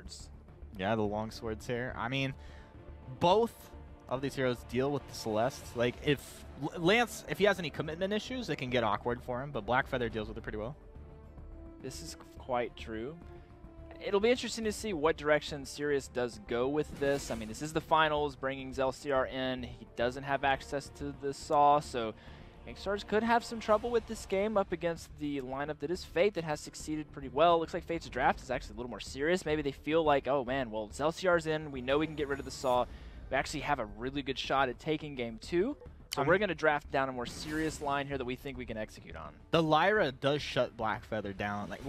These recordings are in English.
swords. Yeah, the long swords here. I mean, both of these heroes deal with the Celeste. Like, if Lance, if he has any commitment issues, it can get awkward for him, but Blackfeather deals with it pretty well. This is quite true. It'll be interesting to see what direction Sirius does go with this. I mean, this is the finals, bringing Zelciar in. He doesn't have access to the Saw, so Gankstars could have some trouble with this game up against the lineup that is Fate that has succeeded pretty well. Looks like Fate's draft is actually a little more serious. Maybe they feel like, oh man, well, Zelciar's in. We know we can get rid of the Saw. We actually have a really good shot at taking game 2. So we're going to draft down a more serious line here that we think we can execute on. The Lyra does shut Blackfeather down, like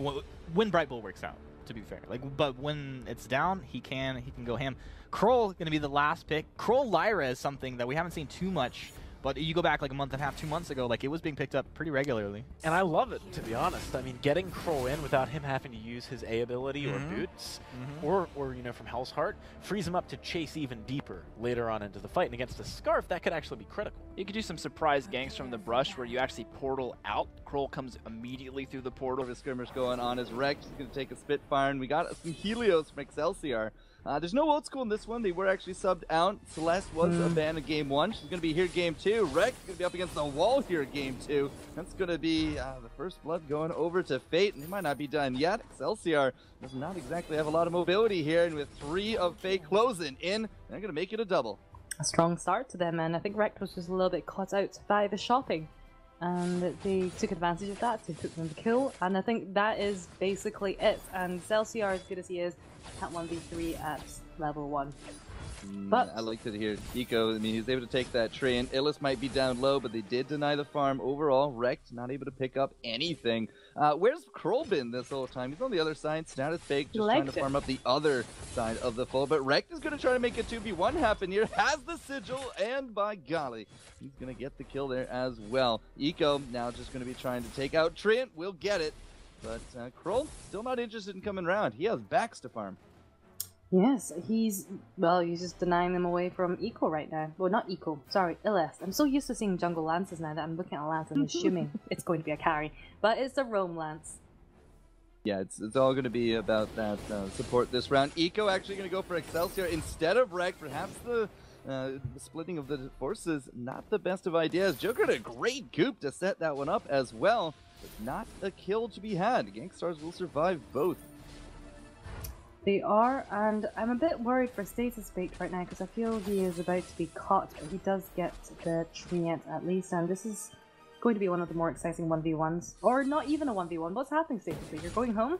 when Bright Bull works out, to be fair. Like, but when it's down, he can go ham. Kroll going to be the last pick. Kroll Lyra is something that we haven't seen too much. But you go back like a month and a half, 2 months ago, like it was being picked up pretty regularly. And I love it, to be honest. I mean, getting Kroll in without him having to use his A ability or boots, or you know, from Hell's Heart, frees him up to chase even deeper later on into the fight. And against the Scarf, that could actually be critical. You could do some surprise ganks from the brush where you actually portal out. Kroll comes immediately through the portal. The skirmish going on as Rex is going to take a Spitfire, and we got some Helios from Excelsior. There's no old school in this one. They were actually subbed out. Celeste was a ban in game 1. She's going to be here game 2. Rex is going to be up against the wall here in game 2. That's going to be the first blood going over to Fate, and they might not be done yet. Excelsior does not exactly have a lot of mobility here, and with 3 of Fate closing in, they're going to make it a double. A strong start to them, and I think Rex was just a little bit caught out by the shopping. And they took advantage of that, they took them to kill, and I think that is basically it. And Zelciar, as good as he is, at 1v3 at level 1. But I like to hear Eco. I mean, he's able to take that train. Illis might be down low, but they did deny the farm overall. Rex not able to pick up anything. Where's Kroll been this whole time? He's on the other side. Status Fake just trying to farm up the other side of the fold. But Rex is going to try to make a 2v1 happen here. Has the sigil, and by golly, he's going to get the kill there as well. Eco now just going to be trying to take out Trent. We'll get it. But Kroll still not interested in coming around. He has backs to farm. yes, he's just denying them away from Eco right now. Well, not Eco, sorry, Illis. I'm so used to seeing jungle lances now that I'm looking at a lance and assuming it's going to be a carry. But it's a roam lance. Yeah, it's all going to be about that support this round. Eco actually going to go for Excelsior instead of Rex. Perhaps the splitting of the forces, not the best of ideas. Joker did a great goop to set that one up as well. But not a kill to be had. Gankstars will survive both. They are, and I'm a bit worried for Status Baked right now because I feel he is about to be caught, but he does get the treant at least, and this is going to be one of the more exciting 1v1s. Or not even a 1v1. What's happening, Status Baked? You're going home?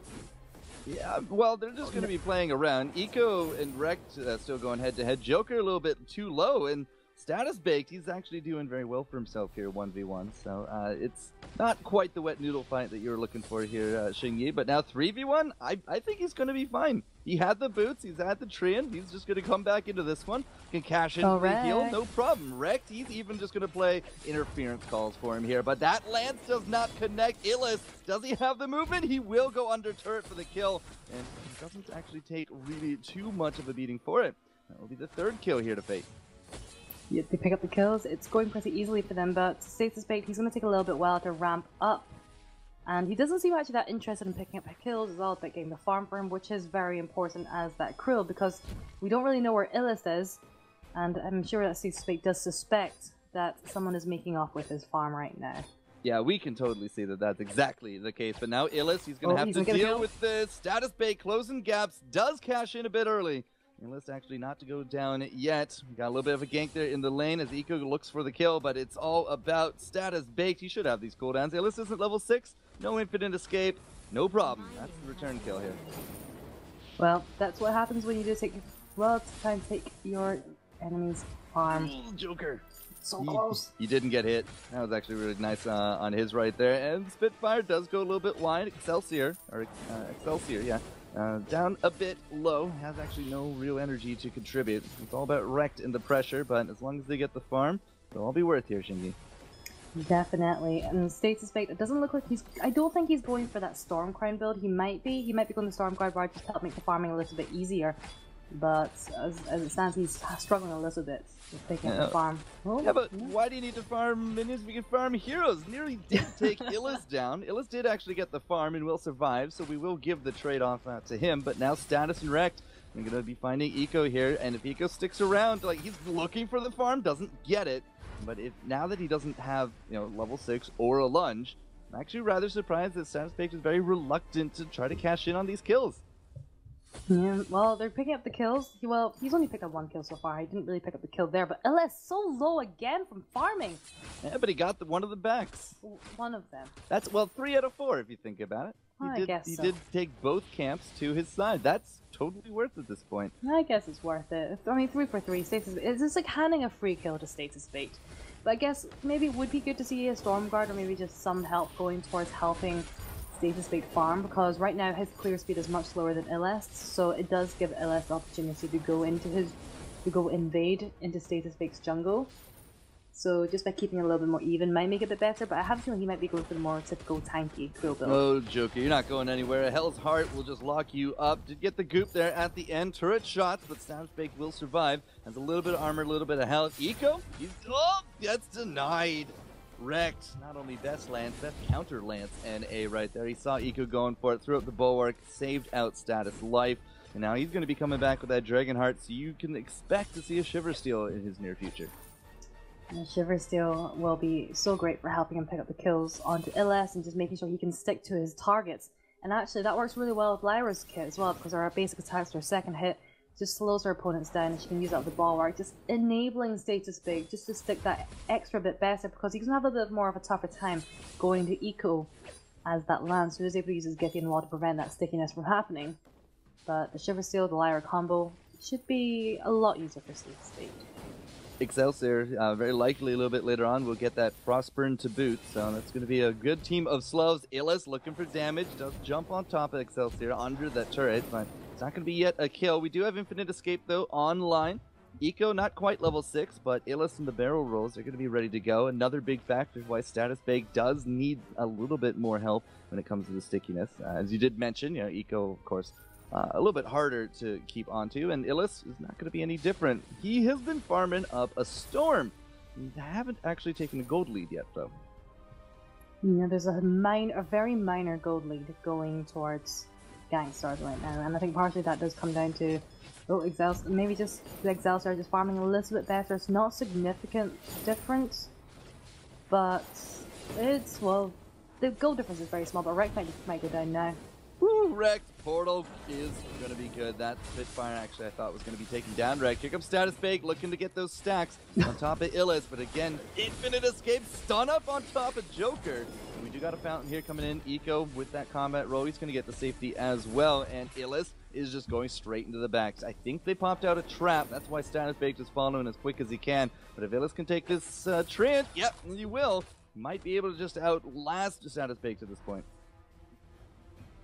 Yeah, well, they're just going to be playing around. Eco and Rex still going head-to-head. Joker a little bit too low, and Status Baked, he's actually doing very well for himself here, 1v1. So it's not quite the wet noodle fight that you were looking for here, Xingyi. But now 3v1, I think he's going to be fine. He had the boots, he's had the train. He's just going to come back into this one. Can cash in the heal, no problem. Rex, he's even just going to play interference calls for him here. But that lance does not connect. Illis, does he have the movement? He will go under turret for the kill. And he doesn't actually take really too much of a beating for it. That will be the 3rd kill here to Fate. Yeah, they pick up the kills. It's going pretty easily for them, but Status Baked, he's going to take a little bit while to ramp up. And he doesn't seem actually that interested in picking up kills. It's all about getting the farm for him, which is very important as that Krill, because we don't really know where Illis is. And I'm sure that Status Baked does suspect that someone is making off with his farm right now. Yeah, we can totally see that that's exactly the case. But now Illis, he's going to have to deal with this. Status Baked closing gaps, does cash in a bit early. Illis actually not to go down yet. We got a little bit of a gank there in the lane as Eco looks for the kill, but it's all about Status Baked. He should have these cooldowns. Illis isn't level 6. No infinite escape. No problem. That's the return kill here. Well, that's what happens when you do take time to take your enemy's farm. Joker. So close. He didn't get hit. That was actually really nice on his right there. And Spitfire does go a little bit wide. Excelsior, yeah. Down a bit low, has actually no real energy to contribute. It's all about wrecked in the pressure, but as long as they get the farm, they'll all be worth here, Xingyi. Definitely. And Status Baked, it doesn't look like he's... I don't think he's going for that Storm Crown build. He might be. He might be going the Storm Crown bar just to help make the farming a little bit easier. But as it stands, he's struggling a little bit with picking up the farm. Oh, yeah, but why do you need to farm minions if you can farm heroes? Nearly did take Illis down. Illis did actually get the farm and will survive, so we will give the trade-off to him. But now Status and Rekt are going to be finding Eco here, and if Eco sticks around, like he's looking for the farm, doesn't get it. But now that he doesn't have, level 6 or a lunge, I'm actually rather surprised that Status Baked is very reluctant to try to cash in on these kills. Yeah, well, they're picking up the kills. Well, he's only picked up 1 kill so far. He didn't really pick up the kill there, but LS so low again from farming. Yeah, but he got one of the backs. One of them. That's, 3 out of 4 if you think about it. I guess he so. did take both camps to his side. That's totally worth it at this point. I guess it's worth it. I mean, 3 for 3. Status. It's just like handing a free kill to Status Baked. But I guess maybe it would be good to see a Stormguard or maybe just some help going towards helping Status Baked farm, because right now his clear speed is much slower than Illest, so it does give Illest the opportunity to go invade into Status Baked's jungle. So just by keeping it a little bit more even might make it a bit better, but I have a feeling he might be going for the more typical tanky throw build. Oh, Joker, you're not going anywhere. Hell's Heart will just lock you up. Did get the goop there at the end. Turret shots, but Status Baked will survive. Has a little bit of armor, a little bit of health. Eco, gets denied. Rekt, not only best lance, best counter lance NA right there. He saw Eco going for it, threw up the bulwark, saved out Status life, and now he's going to be coming back with that Dragon Heart, so you can expect to see a Shiver Steel in his near future. And Shiver Steel will be so great for helping him pick up the kills onto Illest and just making sure he can stick to his targets. And actually that works really well with Lyra's kit as well, because our basic attacks to her second hit just slows her opponents down and she can use up the bulwark, just enabling Status Baked just to stick that extra bit better, because he's going to have a bit more of a tougher time going to Eco as that lands, so he's able to use his Gideon Wall to prevent that stickiness from happening. But the Shiver Steel, the Lyra combo should be a lot easier for Status Baked. Excelsior, very likely a little bit later on, we'll get that Frostburn to boot, so that's going to be a good team of Slavs. Illis looking for damage, does jump on top of Excelsior under that turret, but it's not going to be yet a kill. We do have Infinite Escape, though, online. Eco, not quite level 6, but Illis and the barrel rolls are going to be ready to go. Another big factor why Status Baked does need a little bit more help when it comes to the stickiness. As you did mention, Eco, of course, a little bit harder to keep onto, and Illis is not going to be any different. He has been farming up a storm. We haven't actually taken a gold lead yet, though. Yeah, there's a very minor gold lead going towards Gankstars right now, and I think partially that does come down to maybe just the Excelsior are just farming a little bit better. It's not significant difference, but it's, well, the gold difference is very small, but Rekt might go down now. Woo, Rekt. Portal is going to be good. That Spitfire actually I thought was going to be taken down. Rekt. Here comes Status Baked looking to get those stacks on top of Illis, but again, Infinite Escape stun up on top of Joker. And we do got a fountain here coming in. Eco with that combat roll, he's going to get the safety as well, and Illis is just going straight into the backs. I think they popped out a trap. That's why Status Baked is following as quick as he can. But if Illis can take this Trent, yep, he will. He might be able to just outlast Status Baked at this point.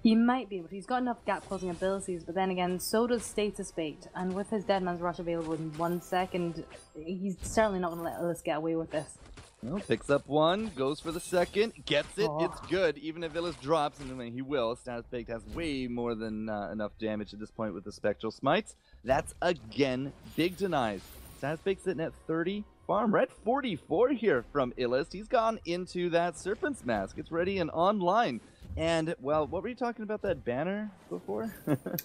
He might be, but he's got enough gap closing abilities, but then again, so does Status Baked, and with his Dead Man's Rush available in 1 second, he's certainly not going to let Illis get away with this. Well, picks up one, goes for the second, gets it, It's good. Even if Illis drops, and then he will, Status Baked has way more than enough damage at this point with the Spectral Smites. That's, again, big denies. Status Baked sitting at 30. Farm, we're at 44 here from Illis. He's gone into that Serpent's Mask. It's ready and online. And, well, what were you talking about that banner before?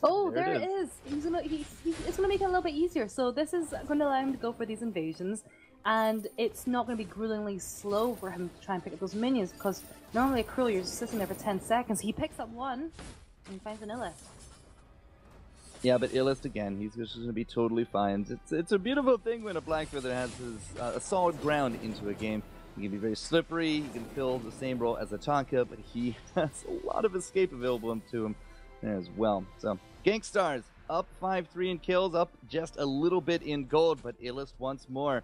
Oh, there it is. It's going to make it a little bit easier. So this is going to allow him to go for these invasions. And it's not going to be gruelingly slow for him to try and pick up those minions. Because normally a Cruel, you're just sitting there for 10 seconds. He picks up one and he finds an Illist. Yeah, but Illist, again, he's just going to be totally fine. It's a beautiful thing when a Blackfeather has his, a solid ground into a game. He can be very slippery, he can fill the same role as Atanka, but he has a lot of escape available to him as well. So, Gankstars up 5-3 in kills, up just a little bit in gold, but Illist once more.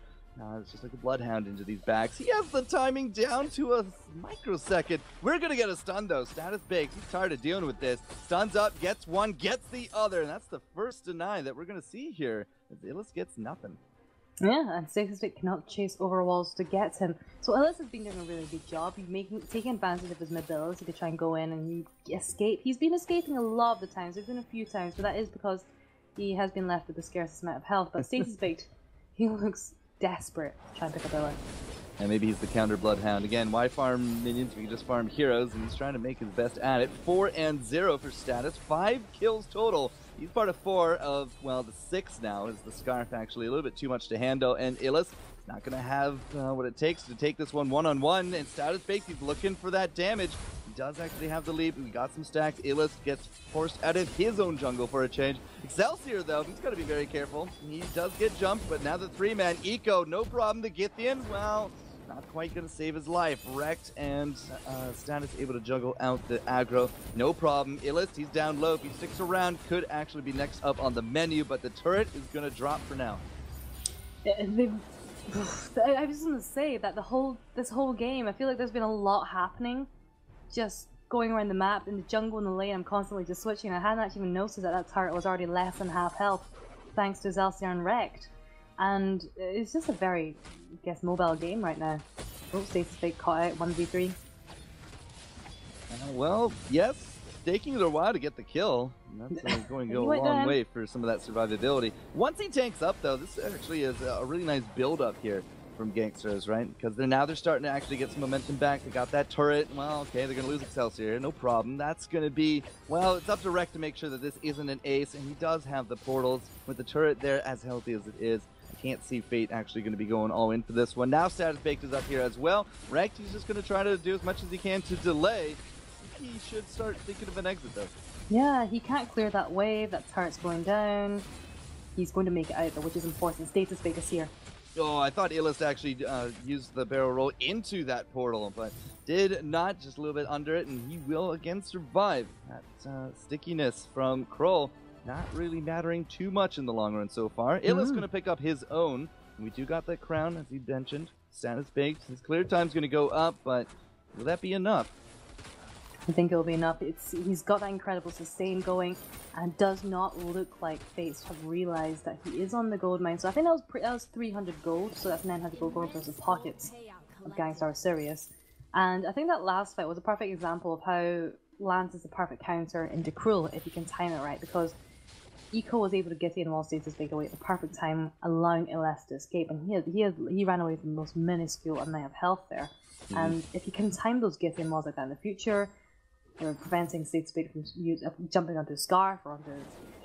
It's just like a bloodhound into these backs. He has the timing down to a microsecond. We're going to get a stun, though. Status Baked, he's tired of dealing with this. Stuns up, gets one, gets the other, and that's the first deny that we're going to see here, as Illist gets nothing. Yeah, and Status Baked cannot chase over walls to get him. So Illis has been doing a really good job. He's taking advantage of his mobility to try and go in and escape. He's been escaping a lot of the times. There's been a few times, but that is because He has been left with the scarcest amount of health, but Stasis Baked, he looks desperate to try and pick up Illa. And maybe he's the counter Bloodhound. Again, why farm minions? We can just farm heroes, and he's trying to make his best at it. 4-0 for Status, 5 kills total. He's part of 4 of, well, the 6 now, is the Scarf actually. A little bit too much to handle, and Illis not going to have what it takes to take this one-on-one, and Status Baked, he's looking for that damage. He does actually have the lead. We got some stacks. Illis gets forced out of his own jungle for a change. Excelsior, though, he's got to be very careful. He does get jumped, but now the 3-man Eco, no problem. The Githian, well, not quite going to save his life. Wrecked, and Status able to juggle out the aggro. No problem. Illis, he's down low. If he sticks around, could actually be next up on the menu, but the turret is going to drop for now. I was just going to say that this whole game, I feel like there's been a lot happening. Just going around the map, in the jungle and the lane, I'm constantly just switching. I hadn't actually even noticed that turret was already less than half health, thanks to Excelsior and Wrecked. And it's just a very, I guess, mobile game right now. Oh, Stasis Baked caught out 1v3. Well, yes, taking it a while to get the kill. That's going to go a long way for some of that survivability. Once he tanks up, though, this actually is a really nice build-up here from Gankstars, right? Because they're starting to actually get some momentum back. They got that turret. Well, okay, they're going to lose Excelsior. No problem. That's going to be, well, it's up to Rek to make sure that this isn't an ace, and he does have the portals with the turret there as healthy as it is. Can't see Fate actually going to be going all in for this one. Now Status Baked is up here as well. Wrecked, he's just going to try to do as much as he can to delay. He should start thinking of an exit, though. Yeah, he can't clear that wave. That turret's going down. He's going to make it out, though, which is important. Status Baked is here. Oh, I thought Illis actually used the barrel roll into that portal, but did not. Just a little bit under it, and he will again survive. That stickiness from Kroll not really mattering too much in the long run so far. Illis going to pick up his own. We do got that crown, as he mentioned. Status Baked. His clear time's going to go up, but will that be enough? I think it'll be enough. He's got that incredible sustain going, and does not look like Fates have realized that he is on the gold mine. So I think that was 300 gold, so that's 900 gold going towards the pockets of Gankstars Sirius. And I think that last fight was a perfect example of how Lance is the perfect counter into Cruel if you can time it right, because Eco was able to get in while Status Baked away at the perfect time, allowing Illis to escape, and he ran away from the most minuscule amount of health there. And if you can time those get in walls like that in the future, or preventing Status Baked from jumping onto Scarf or onto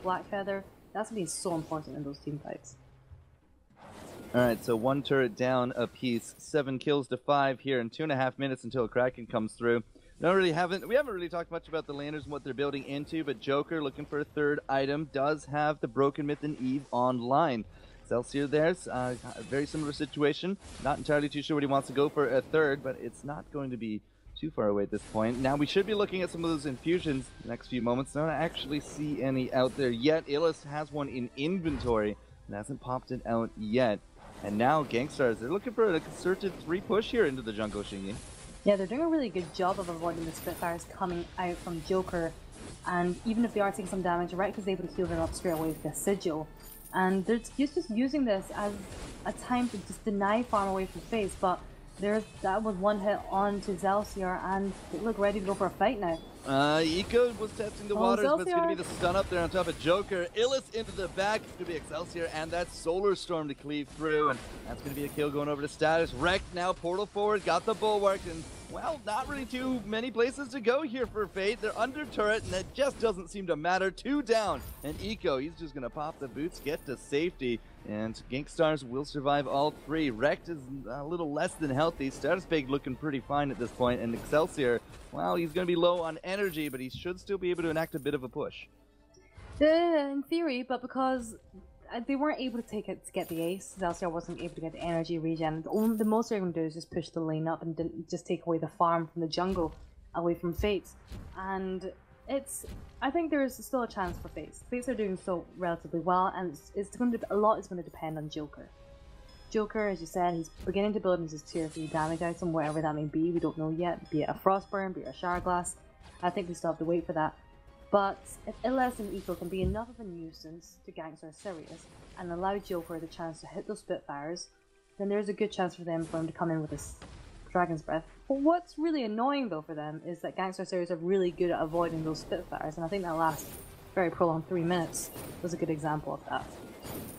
Black Feather, that's going to be so important in those team fights. Alright, so 1 turret down a piece, 7 kills to 5 here in 2.5 minutes until Kraken comes through. We haven't really talked much about the laners and what they're building into, but Joker, looking for a third item, does have the Broken Myth and Eve online. Excelsior there's a very similar situation. Not entirely too sure what he wants to go for a third, but it's not going to be too far away at this point. Now we should be looking at some of those infusions in the next few moments. Don't actually see any out there yet. Illis has one in inventory and hasn't popped it out yet. And now Gankstars, they're looking for a concerted 3 push here into the jungle, Shingy. Yeah, they're doing a really good job of avoiding the Spitfires coming out from Joker. And even if they are taking some damage, Wreck is able to heal them up straight away with the Sigil. And they're just using this as a time to just deny farm away from Fates, but that was one hit on to Excelsior, and they look ready to go for a fight now. Eco was testing the waters, Excelsior. but it's going to be the stun up there on top of Joker. Illis into the back. It's going to be Excelsior and that Solar Storm to cleave through, and that's going to be a kill going over to Status. Wrecked now, portal forward, got the Bulwark, and, well, not really too many places to go here for Fate. They're under turret, and that just doesn't seem to matter. 2 down, and Eco, he's just going to pop the boots, get to safety. And Gankstars will survive all 3. Wrecked is a little less than healthy. Status Baked looking pretty fine at this point. And Excelsior, well, he's going to be low on energy, but he should still be able to enact a bit of a push. In theory, but because they weren't able to take it to get the ace, Excelsior wasn't able to get the energy regen. The most they're going to do is just push the lane up and just take away the farm from the jungle, away from Fates. And I think there's still a chance for Fates. Fates are doing so relatively well, and a lot is going to depend on Joker. Joker, as you said, he's beginning to build his tier 3 damage item, whatever that may be. We don't know yet. Be it a Frostburn, be it a Shower Glass. I think we still have to wait for that. But if Illis and Eco can be enough of a nuisance to Gankstars Sirius and allow Joker the chance to hit those Spitfires, then there's a good chance for him to come in with this Dragon's Breath. But what's really annoying though for them is that Gankstars Sirius are really good at avoiding those Spitfires, and I think that last very prolonged 3 minutes was a good example of that.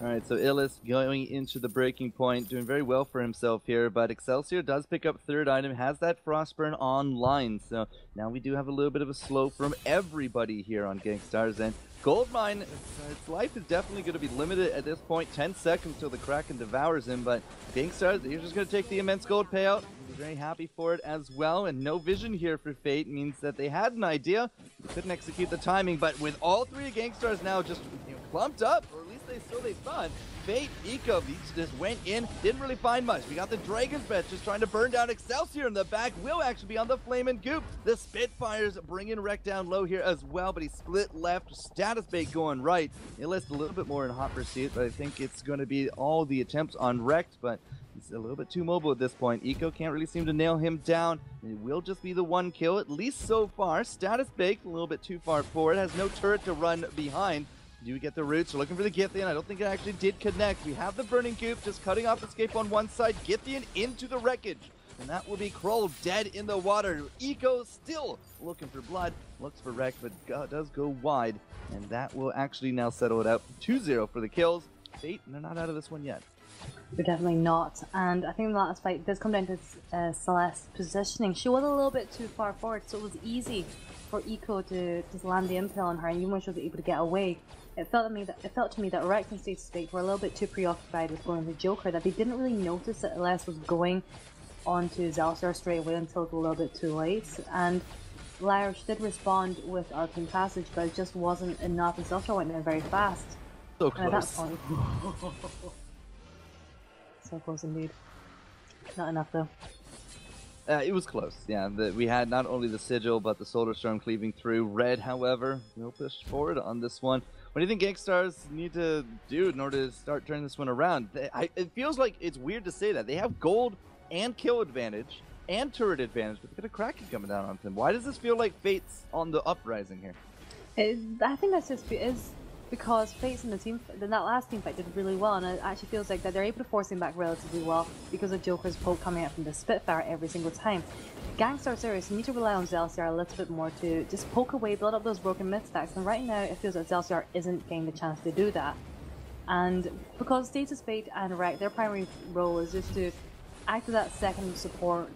Alright, so Illis going into the breaking point, doing very well for himself here, but Excelsior does pick up third item, has that Frostburn online, so now we do have a little bit of a slow from everybody here on Gankstars, and Goldmine, its life is definitely going to be limited at this point, 10 seconds till the Kraken devours him, but Gankstars, they're just going to take the immense gold payout, be very happy for it as well, and no vision here for Fate means that they had an idea, they couldn't execute the timing, but with all three Gankstars now just clumped up, or at least they thought, Fate, Eco, these just went in, didn't really find much. We got the Dragon's Breath just trying to burn down Excelsior in the back, will actually be on the Flame and Goop. The Spitfires bringing Wreck down low here as well, but he split left, Status Bait going right. Illis a little bit more in hot pursuit, but I think it's going to be all the attempts on Wrecked, but he's a little bit too mobile at this point. Eco can't really seem to nail him down. It will just be the one kill, at least so far. Status Baked a little bit too far forward, has no turret to run behind. Do we get the roots? We're looking for the Githian. I don't think it actually did connect. We have the Burning Goop just cutting off Escape on one side. Githian into the wreckage. And that will be Kroll dead in the water. Eco still looking for blood. Looks for wreck, but does go wide. And that will actually now settle it out. 2-0 for the kills. Fate, they're not out of this one yet. They're definitely not. And I think the last fight does come down to Celeste's positioning. She was a little bit too far forward, so it was easy for Eco to just land the impale on her, and even when she was able to get away, it felt to me that Rex and Status Bait were a little bit too preoccupied with going to Joker that they didn't really notice that Celeste was going onto Zelsar straight away until it was a little bit too late. And Lyrish did respond with Arcane Passage, but it just wasn't enough, and Zelsar went in very fast. So close. And at that point, so close indeed. Not enough though. It was close, yeah. We had not only the Sigil, but the Solar Storm cleaving through. Red, however, will push forward on this one. What do you think Gankstars need to do in order to start turning this one around? It feels like it's weird to say that. They have gold and kill advantage and turret advantage, but they've got a Kraken coming down on them. Why does this feel like Fate's on the uprising here? I think that's just because Fate's in that last team fight did really well, and it actually feels like that they're able to force him back relatively well because of Joker's poke coming out from the Spitfire every single time. Gankstars Sirius need to rely on Zelsiar a little bit more to just poke away, build up those broken mid stacks, and right now it feels like Zelsiar isn't getting the chance to do that. And because Status Bait and Wreck, their primary role is just to act as that second support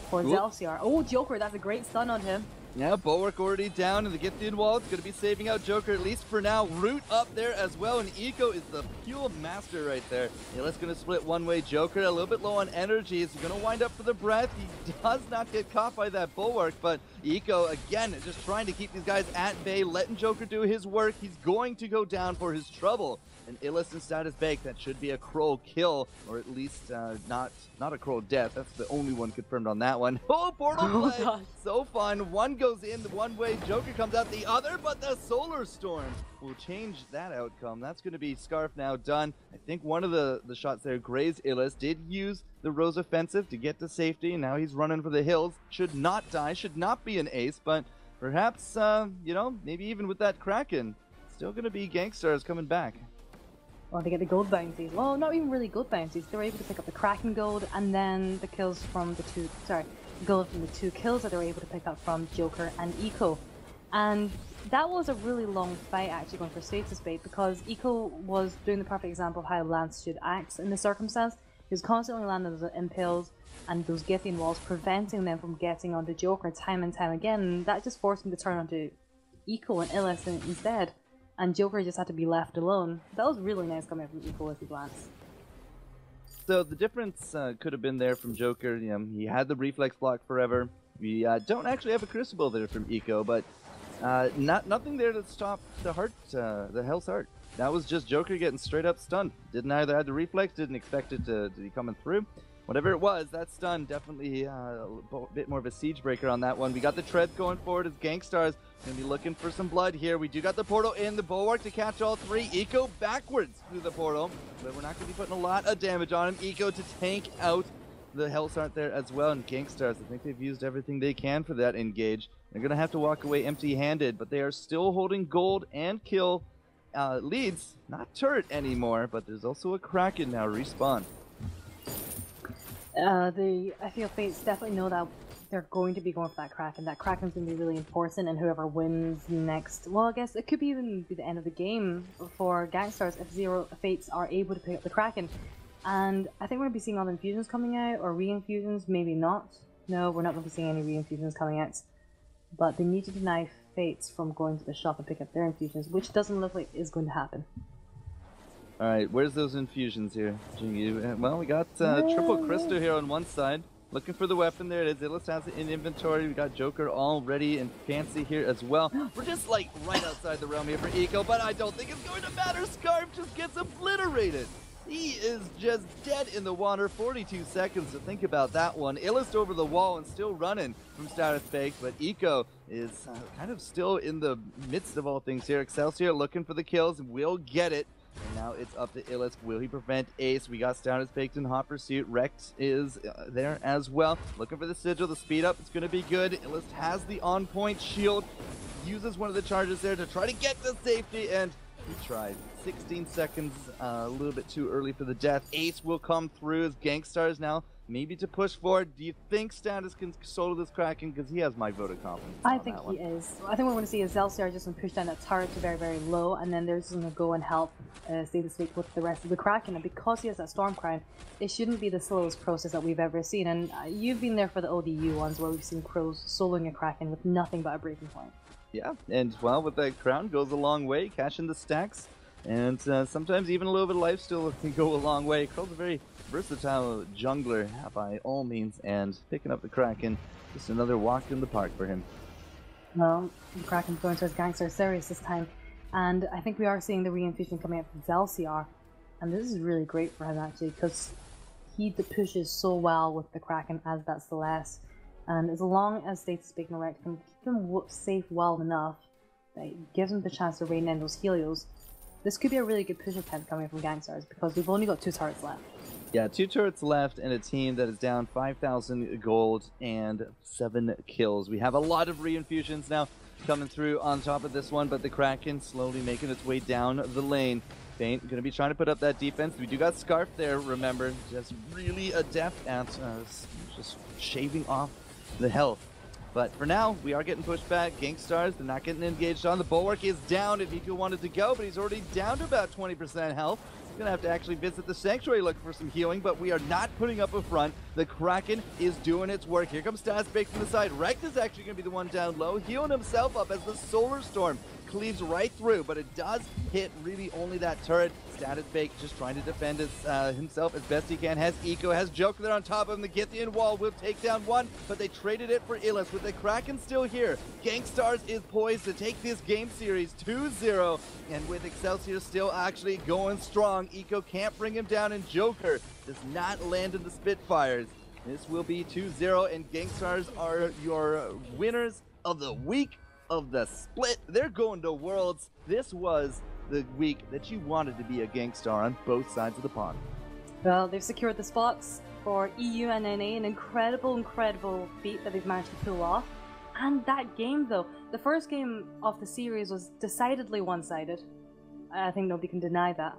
for Zelsiar. Oh, Joker, that's a great stun on him. Yeah, Bulwark already down, and the Gifted Wall is going to be saving out Joker, at least for now. Root up there as well, and Eco is the fuel master right there. Illis going to split one way. Joker a little bit low on energy. Is going to wind up for the breath. He does not get caught by that Bulwark, but Eco, again, just trying to keep these guys at bay, letting Joker do his work. He's going to go down for his trouble. And Illis and Status Bake, that should be a Kroll kill, or at least not a Kroll death. That's the only one confirmed on that one. Oh, portal play! So fun. One goes in the one way, Joker comes out the other, but the Solar Storm will change that outcome. That's going to be Scarf now done. I think one of the shots there grazed Illis, did use the Rose Offensive to get to safety, and now he's running for the hills. Should not die, should not be an ace, but perhaps, you know, maybe even with that Kraken, still going to be Gankstars coming back. Well, they get the gold bounties. Well, not even really gold bounties. They were able to pick up the Kraken gold and then the kills from gold from the two kills that they were able to pick up from Joker and Eco. And that was a really long fight actually going for Status Bait because Eco was doing the perfect example of how Lance should act in this circumstance. He was constantly landing those impales and those Githian walls, preventing them from getting onto Joker time and time again. And that just forced him to turn onto Eco and Illis instead. And Joker just had to be left alone. That was really nice coming from Eco at a glance. So the difference could have been there from Joker. You know, he had the reflex block forever. We don't actually have a Crucible there from Eco, but nothing there to stop the Hell's Heart. That was just Joker getting straight up stunned. Didn't either have the reflex, didn't expect it to be coming through. Whatever it was, that stun definitely a bit more of a siege breaker on that one. We got the treads going forward as Gankstars going to be looking for some blood here. We do got the portal in, the Bulwark to catch all three. Eco backwards through the portal, but we're not going to be putting a lot of damage on him. Eco to tank out the Hellsart there as well, and Gankstars, I think they've used everything they can for that engage. They're going to have to walk away empty-handed, but they are still holding gold and kill leads. Not turret anymore, but there's also a Kraken now respawn. I feel Fates definitely know that they're going to be going for that Kraken. That Kraken's going to be really important, and whoever wins next, well, I guess it could be even be the end of the game for Gankstars if Zero Fates are able to pick up the Kraken. And I think we're going to be seeing all the infusions coming out, or re-infusions, maybe not. No, we're not going to be seeing any re-infusions coming out. But they need to deny Fates from going to the shop and pick up their infusions, which doesn't look like is going to happen. Alright, where's those infusions here, Jingu? Well, we got Triple Crystal here on one side. Looking for the weapon, there it is. Illis has it in inventory. We got Joker all ready and fancy here as well. We're just like right outside the realm here for Eco, but I don't think it's going to matter. Scarf just gets obliterated. He is just dead in the water. 42 seconds to think about that one. Illis over the wall and still running from Status Fake, but Eco is kind of still in the midst of all things here. Excelsior looking for the kills, will get it. And now it's up to Illis. Will he prevent Ace? We got Status Baked in hot pursuit. Rex is there as well. Looking for the sigil. The speed up. It's going to be good. Illis has the on-point shield. Uses one of the charges there to try to get to safety, and he tried. 16 seconds, a little bit too early for the death. Ace will come through as Gankstars now, maybe to push forward. Do you think Status can solo this Kraken? Because he has my vote of confidence. I think he is. I think what we're going to see is Zelciar just going to push down that turret to very, very low, and then they're just going to go and help Status Fake with the rest of the Kraken. And because he has that Storm Crown, it shouldn't be the slowest process that we've ever seen. And you've been there for the ODU ones where we've seen Crows soloing a Kraken with nothing but a breaking point. Yeah, and well, with that crown goes a long way, cashing the stacks, and sometimes even a little bit of life steal can go a long way. Crow's a very versatile jungler by all means, and picking up the Kraken, just another walk in the park for him. Well, the Kraken's going towards Gankstars Sirius this time, and I think we are seeing the reinfusion coming up from Zelciar, and this is really great for him actually, because he pushes so well with the Kraken as that Celeste. And as long as Status Big and Rect can keep him safe well enough, that gives him the chance to rain in those Helios, this could be a really good push attempt coming from Gankstars, because we've only got 2 turrets left. Yeah, 2 turrets left and a team that is down 5,000 gold and 7 kills. We have a lot of reinfusions now coming through on top of this one, but the Kraken slowly making its way down the lane. Feint going to be trying to put up that defense. We do got Scarf there, remember, just really adept at just shaving off the health. But for now, we are getting pushed back. Gankstars, they're not getting engaged on. The Bulwark is down if Eco wanted to go, but he's already down to about 20% health. He's going to have to actually visit the Sanctuary looking for some healing, but we are not putting up a front. The Kraken is doing its work. Here comes Status Bake from the side. Rekt is actually going to be the one down low, healing himself up as the Solar Storm cleaves right through, but it does hit really only that turret. Status Bake just trying to defend himself as best he can. Has Eco, has Joker there on top of him. The Githian wall will take down one, but they traded it for Illis. With the Kraken still here, Gankstars is poised to take this game series 2-0, and with Excelsior still actually going strong, Eco can't bring him down, and Joker does not land in the Spitfires. This will be 2-0, and Gankstars are your winners of the week of the split. They're going to Worlds. This was the week that you wanted to be a Gankstar on both sides of the pond. Well, they've secured the spots for EU and NA, an incredible feat that they've managed to pull off. And that game though, the first game of the series was decidedly one-sided. I think nobody can deny that.